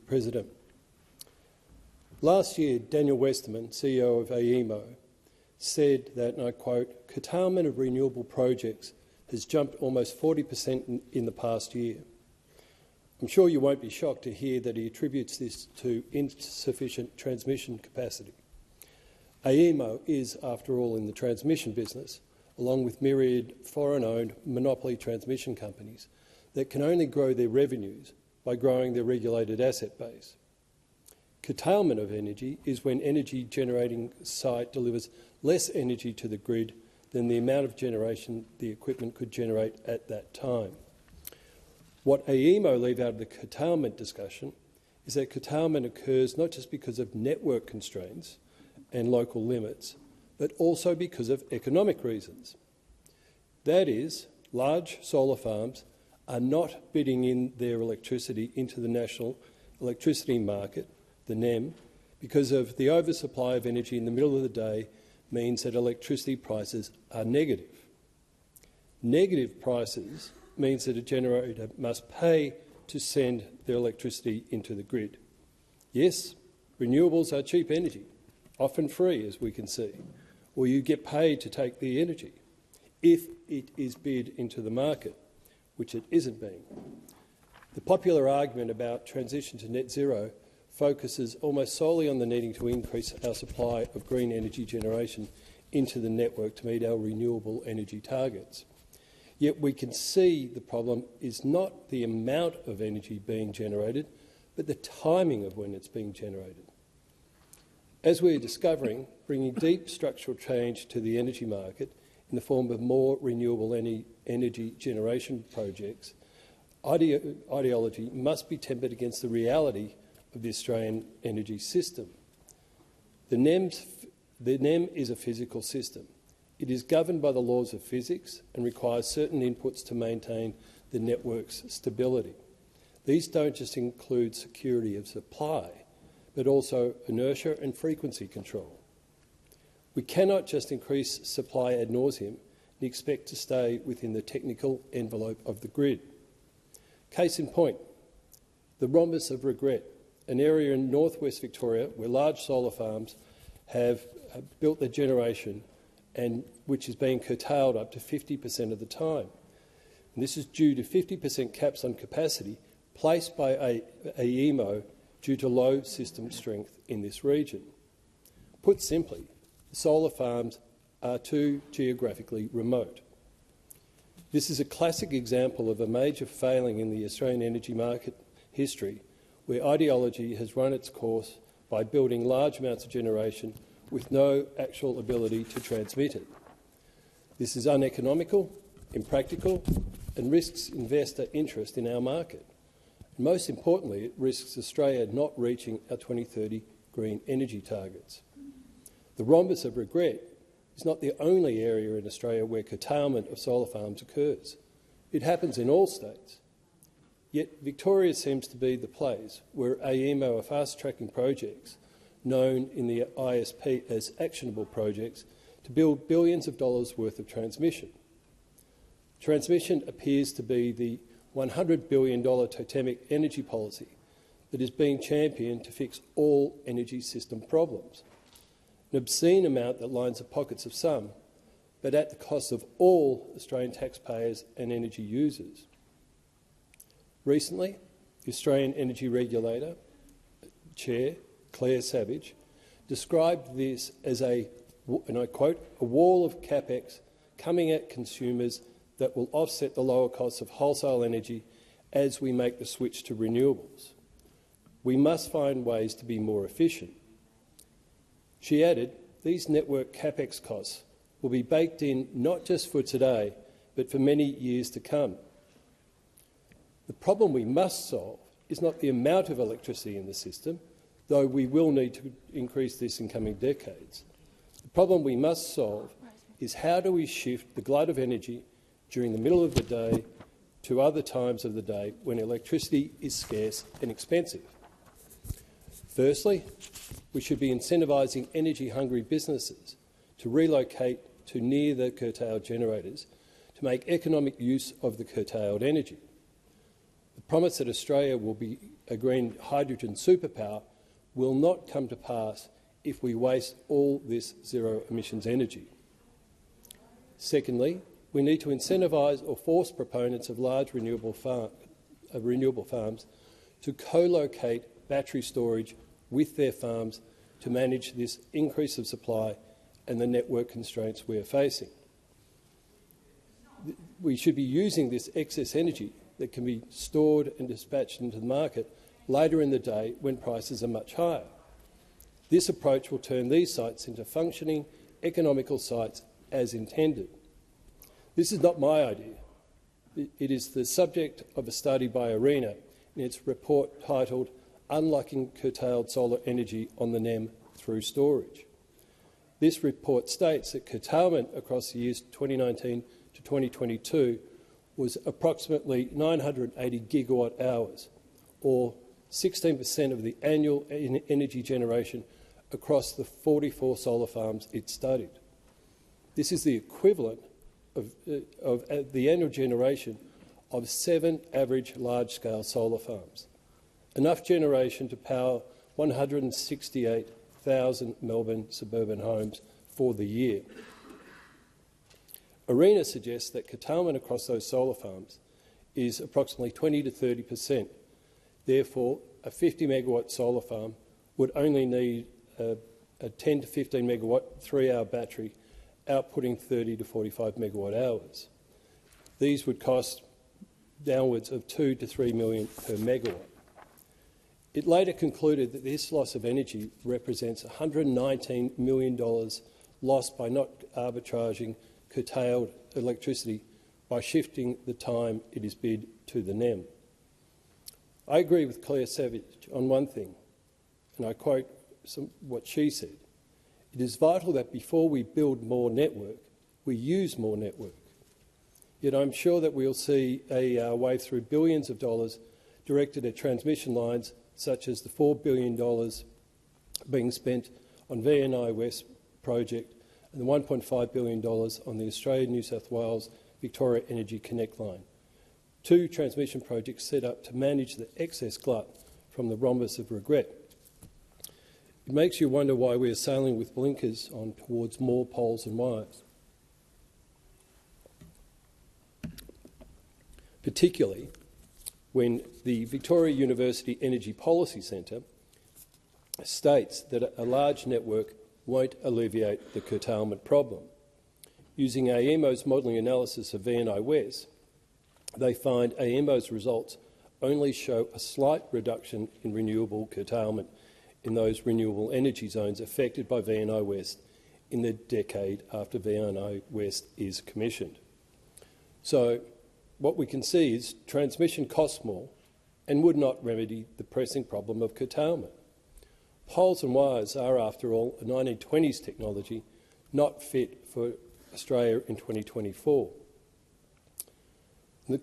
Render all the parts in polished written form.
President. Last year, Daniel Westerman, CEO of AEMO, said that, and I quote, "Curtailment of renewable projects has jumped almost 40% in the past year." I'm sure you won't be shocked to hear that he attributes this to insufficient transmission capacity. AEMO is, after all, in the transmission business, along with myriad foreign-owned monopoly transmission companies that can only grow their revenues by growing their regulated asset base. Curtailment of energy is when energy-generating site delivers less energy to the grid than the amount of generation the equipment could generate at that time. What AEMO leave out of the curtailment discussion is that curtailment occurs not just because of network constraints and local limits, but also because of economic reasons. That is, large solar farms are not bidding in their electricity into the National Electricity Market, the NEM, because of the oversupply of energy in the middle of the day means that electricity prices are negative. Negative prices means that a generator must pay to send their electricity into the grid. Yes, renewables are cheap energy, often free, as we can see, or you get paid to take the energy if it is bid into the market, which it isn't being. The popular argument about transition to net zero focuses almost solely on the needing to increase our supply of green energy generation into the network to meet our renewable energy targets. Yet we can see the problem is not the amount of energy being generated, but the timing of when it's being generated. As we are discovering, bringing deep structural change to the energy market in the form of more renewable energy generation projects, ideology must be tempered against the reality of the Australian energy system. The NEM is a physical system. It is governed by the laws of physics and requires certain inputs to maintain the network's stability. These don't just include security of supply, but also inertia and frequency control. We cannot just increase supply ad nauseum and expect to stay within the technical envelope of the grid. Case in point, the rhombus of regret, an area in northwest Victoria where large solar farms have built their generation and which is being curtailed up to 50% of the time. And this is due to 50% caps on capacity placed by AEMO due to low system strength in this region. Put simply, the solar farms are too geographically remote. This is a classic example of a major failing in the Australian energy market history, where ideology has run its course by building large amounts of generation with no actual ability to transmit it. This is uneconomical, impractical, and risks investor interest in our market. And most importantly, it risks Australia not reaching our 2030 green energy targets. The rhombus of regret is not the only area in Australia where curtailment of solar farms occurs. It happens in all states. Yet Victoria seems to be the place where AEMO are fast-tracking projects known in the ISP as actionable projects to build billions of dollars worth of transmission. Transmission appears to be the $100 billion totemic energy policy that is being championed to fix all energy system problems. An obscene amount that lines the pockets of some, but at the cost of all Australian taxpayers and energy users. Recently, the Australian Energy Regulator Chair, Claire Savage, described this as a, and I quote, "a wall of capex coming at consumers that will offset the lower costs of wholesale energy as we make the switch to renewables. We must find ways to be more efficient." She added, "These network capex costs will be baked in not just for today, but for many years to come. The problem we must solve is not the amount of electricity in the system, though we will need to increase this in coming decades. The problem we must solve is how do we shift the glut of energy during the middle of the day to other times of the day when electricity is scarce and expensive. Firstly, we should be incentivising energy-hungry businesses to relocate to near the curtailed generators to make economic use of the curtailed energy. The promise that Australia will be a green hydrogen superpower will not come to pass if we waste all this zero emissions energy. Secondly, we need to incentivise or force proponents of large renewable farms to co-locate battery storage with their farms to manage this increase of supply and the network constraints we are facing. We should be using this excess energy that can be stored and dispatched into the market later in the day when prices are much higher. This approach will turn these sites into functioning, economical sites as intended. This is not my idea. It is the subject of a study by ARENA in its report titled Unlocking Curtailed Solar Energy on the NEM Through Storage. This report states that curtailment across the years 2019 to 2022 was approximately 980 gigawatt hours, or 16% of the annual energy generation across the 44 solar farms it studied. This is the equivalent of the annual generation of 7 average large-scale solar farms, enough generation to power 168,000 Melbourne suburban homes for the year. ARENA suggests that curtailment across those solar farms is approximately 20 to 30%. Therefore, a 50 megawatt solar farm would only need a 10 to 15 megawatt 3-hour battery outputting 30 to 45 megawatt hours. These would cost downwards of $2 to $3 million per megawatt. It later concluded that this loss of energy represents $119 million lost by not arbitraging curtailed electricity by shifting the time it is bid to the NEM. I agree with Claire Savage on one thing, and I quote what she said. It is vital that before we build more network, we use more network. Yet I'm sure that we'll see a wave through billions of dollars directed at transmission lines, such as the $4 billion being spent on VNI West project and the $1.5 billion on the Australian-New South Wales Victoria Energy Connect line, 2 transmission projects set up to manage the excess glut from the rhombus of regret. It makes you wonder why we are sailing with blinkers on towards more poles and wires, particularly when the Victoria University Energy Policy Centre states that a large network won't alleviate the curtailment problem. Using AEMO's modelling analysis of VNI West, they find AEMO's results only show a slight reduction in renewable curtailment in those renewable energy zones affected by VNI West in the decade after VNI West is commissioned. So what we can see is transmission costs more and would not remedy the pressing problem of curtailment. Poles and wires are, after all, a 1920s technology not fit for Australia in 2024. The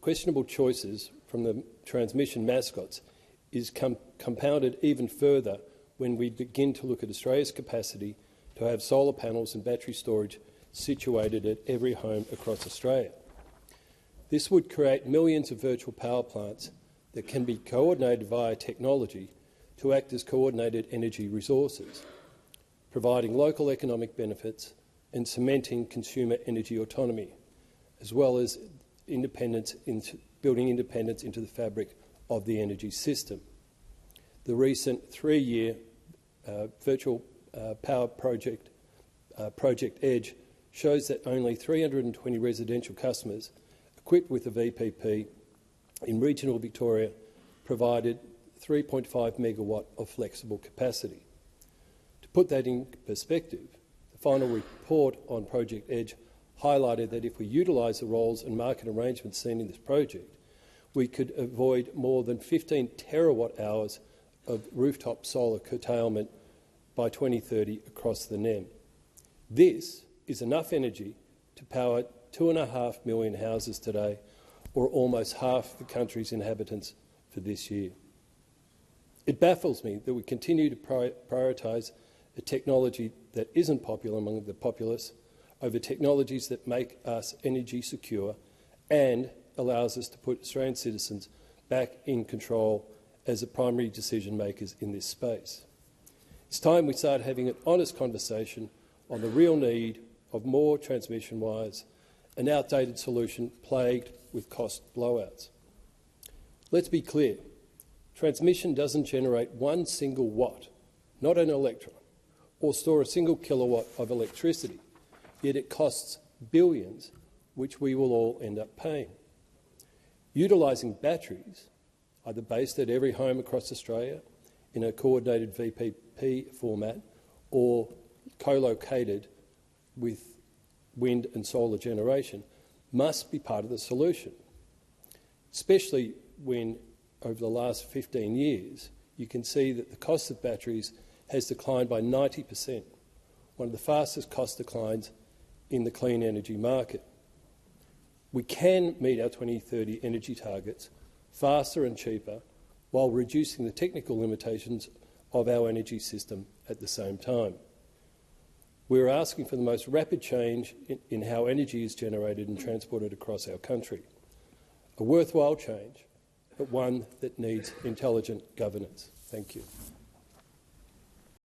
questionable choices from the transmission mascots is compounded even further when we begin to look at Australia's capacity to have solar panels and battery storage situated at every home across Australia. This would create millions of virtual power plants that can be coordinated via technology to act as coordinated energy resources, providing local economic benefits and cementing consumer energy autonomy, as well as building independence into the fabric of the energy system. The recent 3-year virtual power project, Project Edge, shows that only 320 residential customers equipped with a VPP in regional Victoria provided 3.5 megawatt of flexible capacity. To put that in perspective, the final report on Project Edge highlighted that if we utilise the roles and market arrangements seen in this project, we could avoid more than 15 terawatt hours of rooftop solar curtailment by 2030 across the NEM. This is enough energy to power 2.5 million houses today, or almost half the country's inhabitants for this year. It baffles me that we continue to prioritise a technology that isn't popular among the populace over technologies that make us energy secure and allows us to put Australian citizens back in control as the primary decision makers in this space. It's time we start having an honest conversation on the real need of more transmission wires, an outdated solution plagued with cost blowouts. Let's be clear, transmission doesn't generate one single watt, not an electron, or store a single kilowatt of electricity, yet it costs billions, which we will all end up paying. Utilising batteries, either based at every home across Australia in a coordinated VPP format or co-located with wind and solar generation, must be part of the solution, especially when over the last 15 years you can see that the cost of batteries has declined by 90%, one of the fastest cost declines in the clean energy market. We can meet our 2030 energy targets faster and cheaper while reducing the technical limitations of our energy system at the same time. We're asking for the most rapid change in how energy is generated and transported across our country. A worthwhile change, but one that needs intelligent governance. Thank you.